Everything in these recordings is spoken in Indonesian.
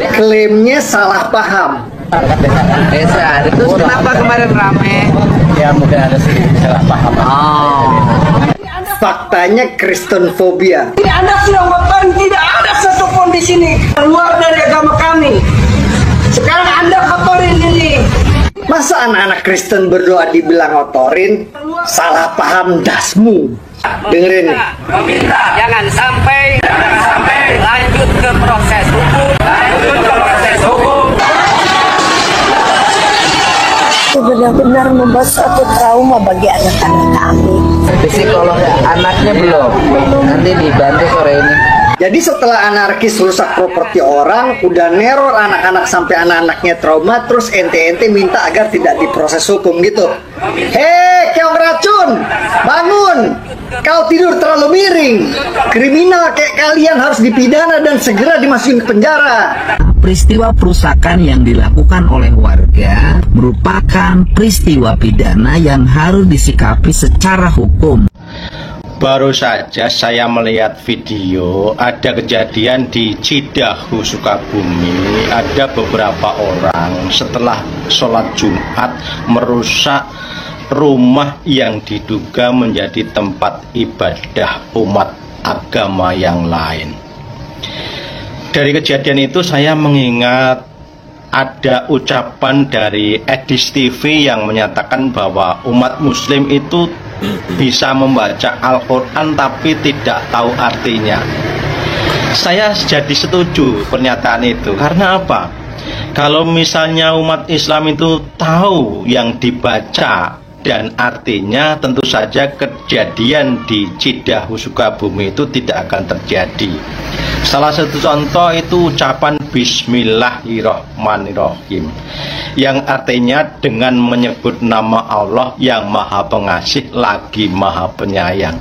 Klaimnya salah paham. Desa, itu kenapa kemarin rame? Ya mungkin ada sedikit salah paham. Faktanya Kristenfobia. Tidak ada sidang Bapak, tidak ada satupun di sini keluar dari agama kami. Sekarang Anda kotorin ini. Masa anak-anak Kristen berdoa dibilang ngotorin? Salah paham dasmu. Dengerin nih. Meminta jangan sampai lanjut ke proses hukum. Itu benar-benar membuat suatu trauma bagi anak-anak kami. Psikolog anaknya belum. Nanti dibantu sore ini. Jadi setelah anarkis rusak properti orang, udah neror anak-anak sampai anak-anaknya trauma, terus ente-ente minta agar tidak diproses hukum gitu. Hei, keong racun, bangun! Kau tidur terlalu miring. Kriminal kayak kalian harus dipidana dan segera dimasukin ke penjara. Peristiwa perusakan yang dilakukan oleh warga merupakan peristiwa pidana yang harus disikapi secara hukum. Baru saja saya melihat video ada kejadian di Cidahu, Sukabumi. Ada beberapa orang setelah sholat Jumat merusak rumah yang diduga menjadi tempat ibadah umat agama yang lain. Dari kejadian itu saya mengingat ada ucapan dari Edis TV yang menyatakan bahwa umat muslim itu bisa membaca Al-Quran tapi tidak tahu artinya. Saya jadi setuju pernyataan itu. Karena apa? Kalau misalnya umat Islam itu tahu yang dibaca dan artinya, tentu saja kejadian di Cidahu, Sukabumi itu tidak akan terjadi. Salah satu contoh itu ucapan Bismillahirrahmanirrahim, yang artinya dengan menyebut nama Allah yang Maha Pengasih lagi Maha Penyayang.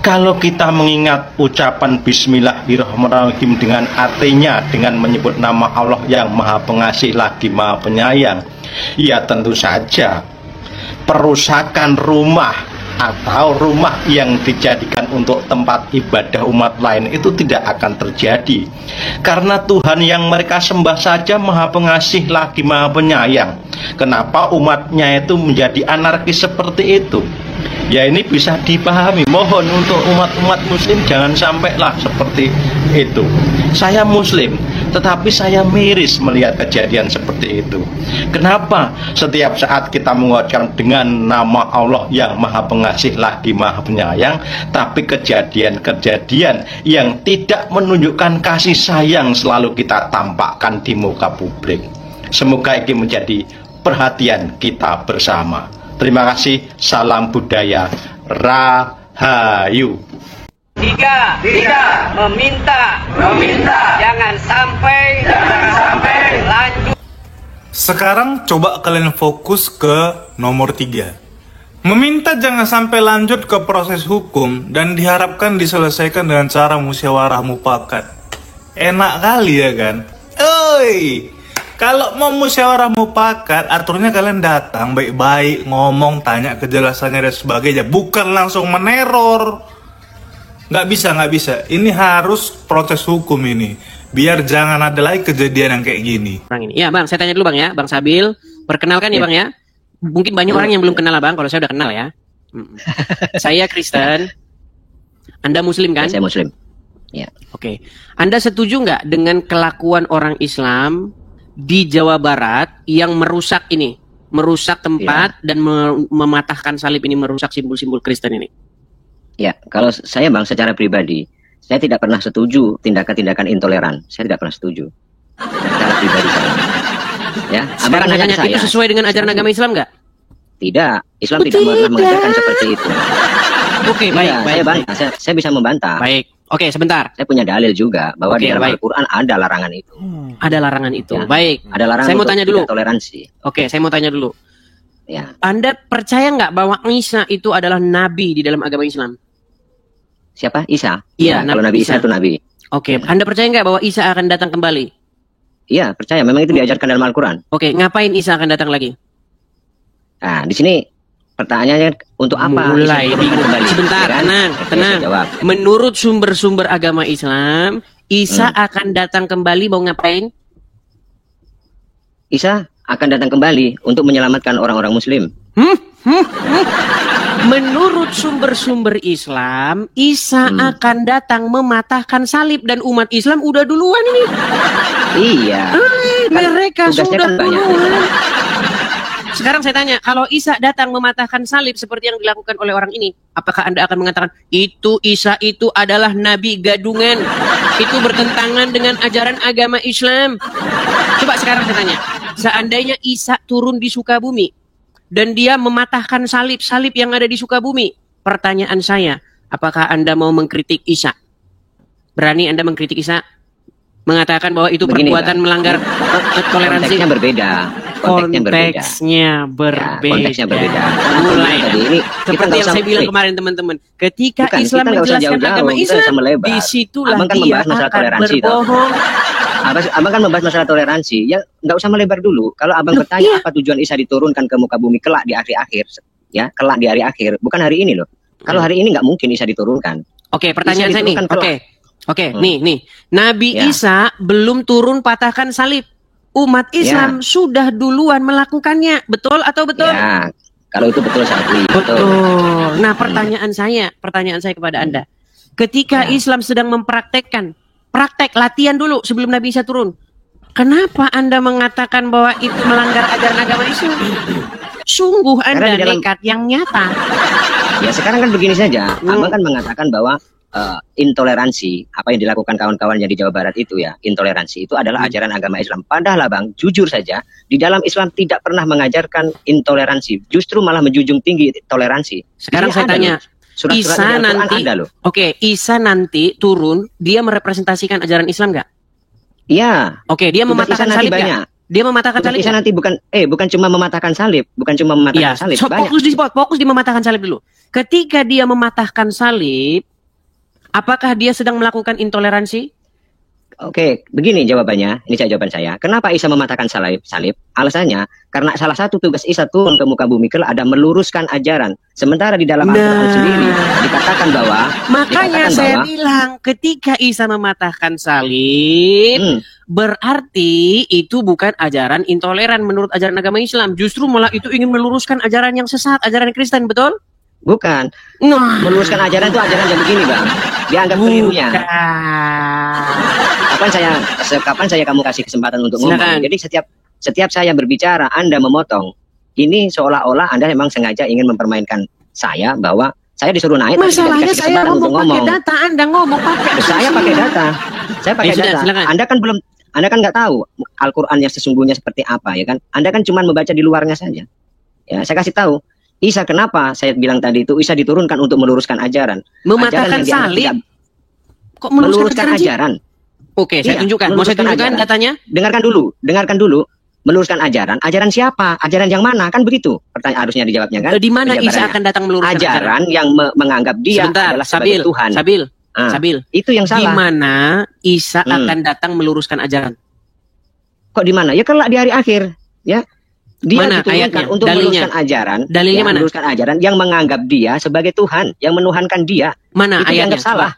Kalau kita mengingat ucapan Bismillahirrahmanirrahim dengan artinya dengan menyebut nama Allah yang Maha Pengasih lagi Maha Penyayang, ya tentu saja perusakan rumah atau rumah yang dijadikan untuk tempat ibadah umat lain itu tidak akan terjadi, karena Tuhan yang mereka sembah saja Maha Pengasih lagi Maha Penyayang. Kenapa umatnya itu menjadi anarkis seperti itu? Ya ini bisa dipahami. Mohon untuk umat-umat muslim jangan sampailah seperti itu. Saya muslim, tetapi saya miris melihat kejadian seperti itu. Kenapa setiap saat kita mengucapkan dengan nama Allah yang Maha Pengasih lagi Maha Penyayang, tapi kejadian-kejadian yang tidak menunjukkan kasih sayang selalu kita tampakkan di muka publik? Semoga ini menjadi perhatian kita bersama. Terima kasih, salam budaya, Rahayu. Tiga, meminta, jangan sampai lanjut. Sekarang coba kalian fokus ke nomor 3. Meminta jangan sampai lanjut ke proses hukum dan diharapkan diselesaikan dengan cara musyawarah mufakat. Enak kali ya kan? Oi, kalau mau musyawarah mufakat, aturnya kalian datang baik-baik, ngomong, tanya kejelasannya dan sebagainya, bukan langsung meneror. Nggak bisa. Ini harus proses hukum ini, biar jangan ada lagi kejadian yang kayak gini. Ya bang, saya tanya dulu bang ya, Bang Sabil, perkenalkan ya bang ya. Mungkin banyak orang yang belum kenal abang, kalau saya udah kenal ya. Saya Kristen, Anda Muslim kan? Saya Muslim. Ya. Oke. Anda setuju nggak dengan kelakuan orang Islam di Jawa Barat yang merusak tempat dan mematahkan salib ini, merusak simbol-simbol Kristen ini? Ya, kalau saya bang, secara pribadi, saya tidak pernah setuju tindakan-tindakan intoleran. Saya tidak pernah setuju. Secara pribadi saya. Ya, sekarang saya tanya, itu sesuai dengan ajaran agama Islam nggak? Tidak, Islam tidak pernah mengajarkan seperti itu. Oke, baik. Saya bantah, saya bisa membantah. Baik. Oke, sebentar. Saya punya dalil juga bahwa di dalam Al-Quran ada larangan itu. Ada larangan itu. Ya, baik. Ada larangan. Saya mau tanya dulu. Toleransi. Oke, saya mau tanya dulu. Ya. Anda percaya nggak bahwa Isa itu adalah nabi di dalam agama Islam? Siapa? Isa? Iya, ya, kalau Nabi Isa itu nabi. Oke, Anda percaya nggak bahwa Isa akan datang kembali? Iya, percaya. Memang itu diajarkan dalam Al-Quran. Oke, ngapain Isa akan datang lagi? Nah, di sini pertanyaannya untuk apa? Mulai sebentar, ya kan? tenang. Menurut sumber-sumber agama Islam, Isa akan datang kembali mau ngapain? Isa akan datang kembali untuk menyelamatkan orang-orang muslim. Menurut sumber-sumber Islam, Isa akan datang mematahkan salib dan umat Islam udah duluan ini. Iya. Mereka tugasnya sudah kan banyak. duluan. Sekarang saya tanya, kalau Isa datang mematahkan salib seperti yang dilakukan oleh orang ini, apakah Anda akan mengatakan, itu Isa itu adalah nabi gadungan, itu bertentangan dengan ajaran agama Islam? Coba sekarang saya tanya, seandainya Isa turun di Sukabumi, dan dia mematahkan salib-salib yang ada di Sukabumi, pertanyaan saya, apakah Anda mau mengkritik Isa? Berani Anda mengkritik Isa? Mengatakan bahwa itu Begini, perbuatan Bang. melanggar toleransi? Konteksnya berbeda. Konteksnya berbeda. Ya, konteksnya berbeda. Mulai Tadi ini seperti yang saya bilang kemarin teman-teman, ketika Bukan, Islam kita nggak usah menjelaskan jauh-jauh, agama kita Islam, bisa melebar. disitulah Abang kan dia membahas masalah akan toleransi, toh. berbohong. Abang kan membahas masalah toleransi. Ya nggak usah melebar dulu. Kalau abang Loh, bertanya iya. apa tujuan Isa diturunkan ke muka bumi kelak di akhir-akhir, ya kelak di hari akhir, bukan hari ini loh. Kalau hari ini nggak mungkin Isa diturunkan. Oke, pertanyaan Isa saya nih. diturunkan kelak. Oke, nih. Nabi Ya. Isa belum turun patahkan salib. Umat Islam sudah duluan melakukannya. Betul atau betul? Ya, kalau itu betul saya akui. Betul. Nah, pertanyaan saya kepada Anda. Ketika Islam sedang mempraktekkan praktek latihan dulu sebelum Nabi Isa turun. Kenapa Anda mengatakan bahwa itu melanggar ajaran agama Islam? Sungguh Anda Karena di dalam- nekat yang nyata. Ya sekarang kan begini saja. Abang kan mengatakan bahwa intoleransi apa yang dilakukan kawan-kawannya di Jawa Barat itu ya, intoleransi itu adalah ajaran agama Islam. Padahal Abang, jujur saja, di dalam Islam tidak pernah mengajarkan intoleransi, justru malah menjunjung tinggi toleransi. Sekarang Jadi saya ada tanya, loh. Surat-surat Isa dari Al-Quran nanti, ada loh. Oke, Isa nanti turun, dia merepresentasikan ajaran Islam nggak? Iya. Oke, dia Tugas mematahkan Isa nanti salib nggak? banyak. Dia mematahkan Tugas salib Isa nggak? nanti bukan cuma mematahkan salib, bukan cuma mematahkan Iya, salib, so, banyak. fokus di mematahkan salib dulu. Ketika dia mematahkan salib, apakah dia sedang melakukan intoleransi? Oke, begini jawabannya. Ini jawaban saya. Kenapa Isa mematahkan salib? Alasannya karena salah satu tugas Isa turun ke muka bumi kelak ada meluruskan ajaran. Sementara di dalam Al-Quran sendiri dikatakan bahwa Makanya saya bilang ketika Isa mematahkan salib, berarti itu bukan ajaran intoleran menurut ajaran agama Islam. Justru malah itu ingin meluruskan ajaran yang sesat, ajaran Kristen, betul? Bukan. Nah, Meluruskan ajaran itu ajaran yang begini, Bang. Dianggap kelirunya. Kapan saya kamu kasih kesempatan untuk ngomong? Silakan. Jadi setiap saya berbicara, Anda memotong. Ini seolah-olah Anda memang sengaja ingin mempermainkan saya bahwa saya disuruh naik. tapi tidak masalahnya dikasih saya kesempatan untuk ngomong pakai data, Anda ngomong pakai Saya pakai data. Saya pakai sudah, data. silakan. Anda kan nggak tahu Al-Quran yang sesungguhnya seperti apa, ya kan? Anda kan cuma membaca di luarnya saja. Ya, saya kasih tahu. Isa kenapa saya bilang tadi itu Isa diturunkan untuk meluruskan ajaran. Mematahkan Ajaran yang dianggap salib? tidak- Kok meluruskan sih? ajaran. Oke, saya Iya, tunjukkan. Mau saya meluruskan tunjukkan ajaran. datanya? Dengarkan dulu. Meluruskan ajaran. Ajaran siapa? Ajaran yang mana? Kan begitu. Pertanyaan harusnya dijawabnya kan? Di mana Isa Penjabarannya. akan datang meluruskan ajaran yang menganggap dia Sebentar, adalah sebagai Tuhan. Sabil. Itu yang Di salah. mana Isa akan datang meluruskan ajaran? Kok di mana? Ya kelak di hari akhir, ya. Dia Mana diturunkan ayatnya? untuk Dalilnya? meluruskan ajaran. Dalilnya mana? Meluruskan ajaran yang menganggap dia sebagai Tuhan, yang menuhankan dia. Mana Itu ayatnya? dianggap salah.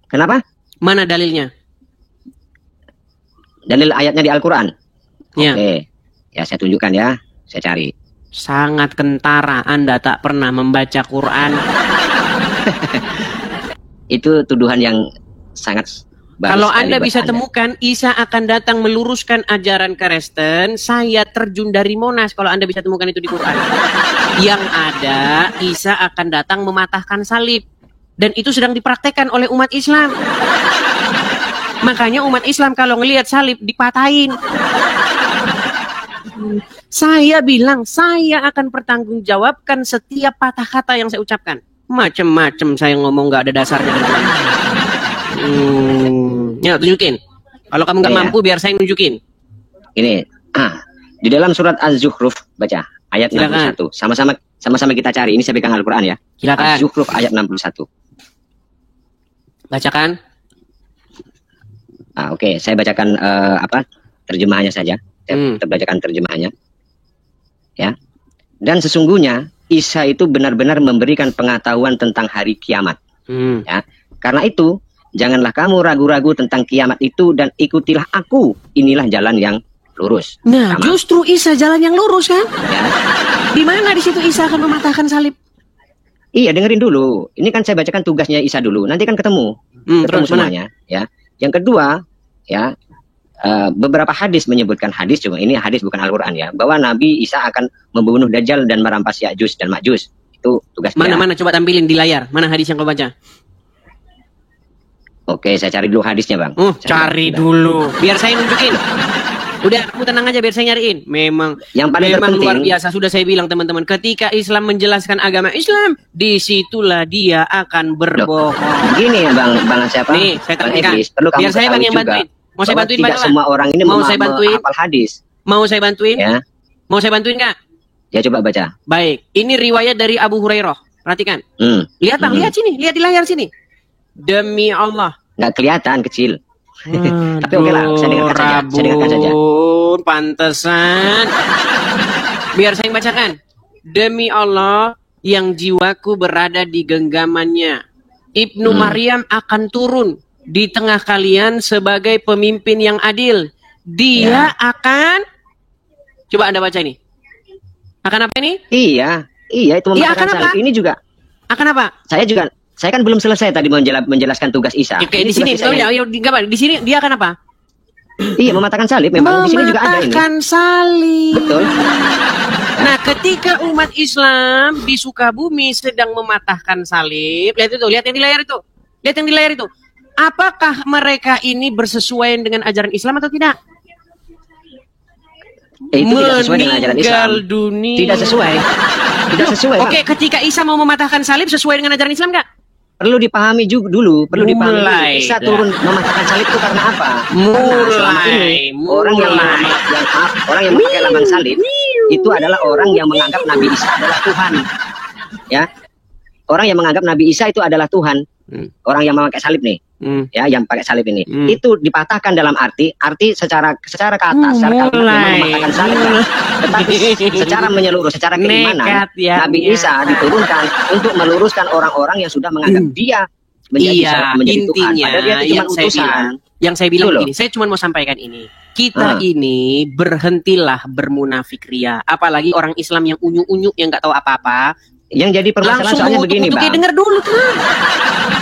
Kenapa? Mana dalilnya? Dalil ayatnya di Al-Quran. Ya. Oke. Ya, saya tunjukkan ya. Saya cari. Sangat kentara Anda tak pernah membaca Quran. Itu tuduhan yang sangat bagus Kalau sekali Anda buat bisa Anda. temukan Isa akan datang meluruskan ajaran Kristen, saya terjun dari Monas kalau Anda bisa temukan itu di Quran. Yang ada Isa akan datang mematahkan salib. Dan itu sedang dipraktekkan oleh umat Islam. Makanya umat Islam kalau ngelihat salib dipatahin. Saya bilang saya akan pertanggungjawabkan setiap patah kata yang saya ucapkan. Macem-macem saya ngomong nggak ada dasarnya. Ya tunjukin. Kalau kamu nggak Iya. mampu biar saya nunjukin. Ini di dalam surat Az-Zukhruf baca ayat Silakan. 61. Sama-sama kita cari. Ini saya pegang Al-Quran ya. Silakan. Az-Zukhruf ayat 61. Bacakan. Oke, saya bacakan terjemahannya saja. Saya bacakan terjemahannya. Ya. Dan sesungguhnya Isa itu benar-benar memberikan pengetahuan tentang hari kiamat. Ya. Karena itu, janganlah kamu ragu-ragu tentang kiamat itu dan ikutilah aku. Inilah jalan yang lurus. Nah, Sama. justru Isa jalan yang lurus kan? Ya. Di mana di situ Isa akan mematahkan salib? Iya, dengerin dulu. Ini kan saya bacakan tugasnya Isa dulu. Nanti kan ketemu Terus mana? semuanya. Ya. Yang kedua, ya, beberapa hadis menyebutkan hadis, cuma ini hadis bukan Al-Quran ya, bahwa Nabi Isa akan membunuh Dajjal dan merampas Ya'juj dan Ma'juj. Itu tugas dia. Mana coba tampilin di layar. Mana hadis yang kau baca? Oke, saya cari dulu hadisnya, Bang. Cari dulu. Biar saya nunjukin. Udah, kamu tenang aja biar saya nyariin. Memang yang paling memang terpenting, luar biasa. Sudah saya bilang teman-teman, ketika Islam menjelaskan agama Islam, disitulah dia akan berbohong. Gini ya, Bang siapa? Nih, saya Bang terangkan. Idris, perlu kamu Biar saya Bang yang juga bantuin. Mau saya bahwa bantuin tidak Bang? semua orang ini Mau saya bantuin? menghafal hadis. Mau saya bantuin? Ya. Mau saya bantuin Kak? Ya, coba baca. Baik, ini riwayat dari Abu Hurairah. Perhatikan. Lihat Bang, lihat sini, lihat di layar sini. Demi Allah. Nggak kelihatan, kecil. Tapi oke lah, saya dengarkan saja. Saya dengarkan saja. Pantesan. Biar saya bacakan. Demi Allah yang jiwaku berada di genggamannya, Ibnu Maryam akan turun di tengah kalian sebagai pemimpin yang adil. Dia akan, coba Anda baca ini. Akan apa ini? Iya itu mematahkan salib. Ini juga. Akan apa? Saya kan belum selesai tadi menjelaskan tugas Isa. Oke, di sini, di sini dia akan apa? Iya, mematahkan salib. Memang di sini juga ada ini. Mematahkan salib. Betul. Nah, ketika umat Islam di Sukabumi sedang mematahkan salib, lihat itu, lihat yang di layar itu. Lihat yang di layar itu. Apakah mereka ini bersesuaian dengan ajaran Islam atau tidak? Itu tidak sesuai dengan ajaran Islam. Dunia. Tidak sesuai. Tidak sesuai. Oke, ketika Isa mau mematahkan salib sesuai dengan ajaran Islam nggak? Perlu dipahami juga dulu, perlu dipahami. Isa turun mematahkan salib itu karena apa? Orang yang memakai lambang salib itu adalah orang yang menganggap Nabi Isa adalah Tuhan. Ya. Orang yang menganggap Nabi Isa itu adalah Tuhan. Orang yang memakai salib nih. Ya, yang pakai salib ini. Itu dipatahkan dalam arti secara kata, secara kalimat memang mematahkan salib. Tetapi secara menyeluruh, secara keimanan, Nabi Isa diturunkan untuk meluruskan orang-orang yang sudah menganggap dia menjadi Tuhan. Padahal dia cuma utusan. Yang saya bilang begini, saya cuma mau sampaikan ini. Kita ini berhentilah bermunafik ria. Apalagi orang Islam yang unyu-unyu yang nggak tahu apa-apa. Yang jadi permasalahan soalnya begini, Bang. Dengar dulu tuh.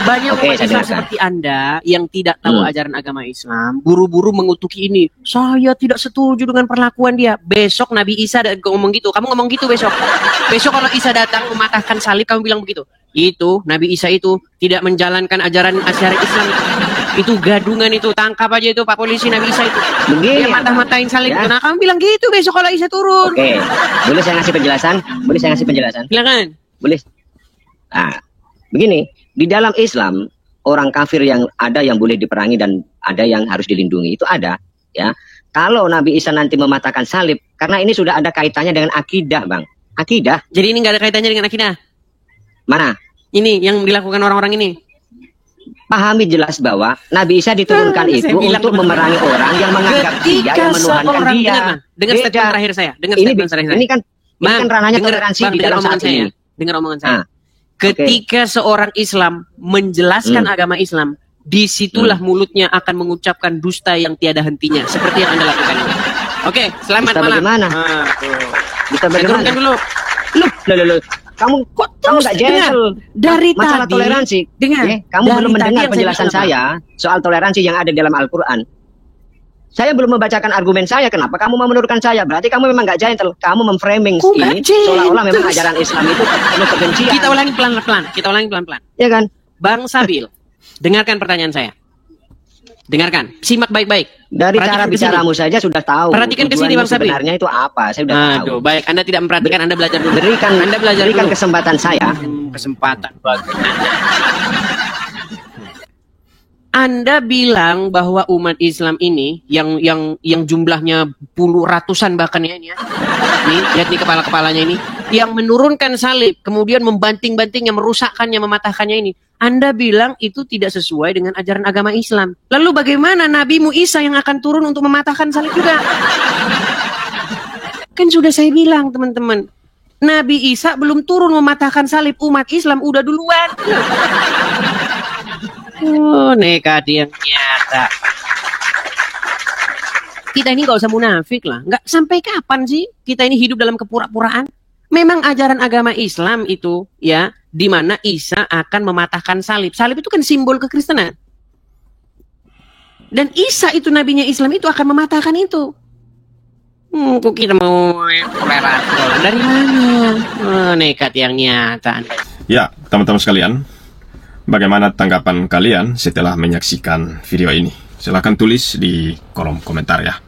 Banyak Oke, umat Islam seperti Anda yang tidak tahu ajaran agama Islam, buru-buru mengutuki ini. Saya tidak setuju dengan perlakuan dia. Besok Nabi Isa ngomong gitu. Kamu ngomong gitu besok. Besok kalau Isa datang mematahkan salib, kamu bilang begitu. Itu Nabi Isa itu tidak menjalankan ajaran Islam. Itu gadungan itu, tangkap aja itu Pak Polisi Nabi Isa itu. Dia matah-matahin salib itu. Nah, kamu bilang gitu besok kalau Isa turun. Oke, boleh saya ngasih penjelasan? Silakan. Boleh. Nah, begini, di dalam Islam orang kafir yang ada yang boleh diperangi dan ada yang harus dilindungi itu ada, ya. Kalau Nabi Isa nanti mematahkan salib, karena ini sudah ada kaitannya dengan akidah, Bang. Akidah. Jadi ini nggak ada kaitannya dengan akidah? Mana? Ini yang dilakukan orang-orang ini. Pahami jelas bahwa Nabi Isa diturunkan itu untuk memerangi orang yang menganggap dia, yang menuhankan dia. Dengan statement terakhir saya. Ini kan ranahnya toleransi di dalam saat ini. Dengar omongan saya. Ketika seorang Islam menjelaskan agama Islam, disitulah mulutnya akan mengucapkan dusta yang tiada hentinya, seperti yang Anda lakukan. Oke, selamat malam. Bagaimana? Bisa bagaimana? Saya dulu. Loh. Kamu nggak gentle dari masalah tadi, toleransi. Kamu belum mendengar penjelasan saya soal toleransi yang ada dalam Al-Quran. Saya belum membacakan argumen saya. Kenapa kamu mau menurunkan saya? Berarti kamu memang nggak gentle. Kamu memframing ini seolah-olah memang ajaran Islam itu penuh kebencian. Kita ulangi pelan-pelan. Ya kan? Bang Sabil, dengarkan pertanyaan saya. Dengarkan, simak baik-baik. Dari cara bicaramu saja sudah tahu. Perhatikan ke sini Bang Sabil. Sebenarnya itu apa? Saya sudah tahu. Baik, Anda tidak memperhatikan, Anda belajar dulu. Berikan kesempatan saya. Kesempatan bagi Anda bilang bahwa umat Islam ini yang jumlahnya ratusan bahkan ya ini ya. Nih, lihat nih kepala-kepalanya ini yang menurunkan salib, kemudian membanting-bantingnya, merusakkannya, mematahkannya ini. Anda bilang itu tidak sesuai dengan ajaran agama Islam. Lalu bagaimana Nabimu Isa yang akan turun untuk mematahkan salib juga? Kan sudah saya bilang teman-teman, Nabi Isa belum turun mematahkan salib, umat Islam udah duluan. Oh, nekat yang nyata. Kita ini nggak usah munafik lah. Nggak sampai kapan sih kita ini hidup dalam kepura-puraan? Memang ajaran agama Islam itu ya, di mana Isa akan mematahkan salib. Salib itu kan simbol kekristenan. Dan Isa itu nabinya Islam itu akan mematahkan itu. Kok kita mau operator? Dari mana? Nekat yang nyata. Ya, teman-teman sekalian, bagaimana tanggapan kalian setelah menyaksikan video ini? Silahkan tulis di kolom komentar ya.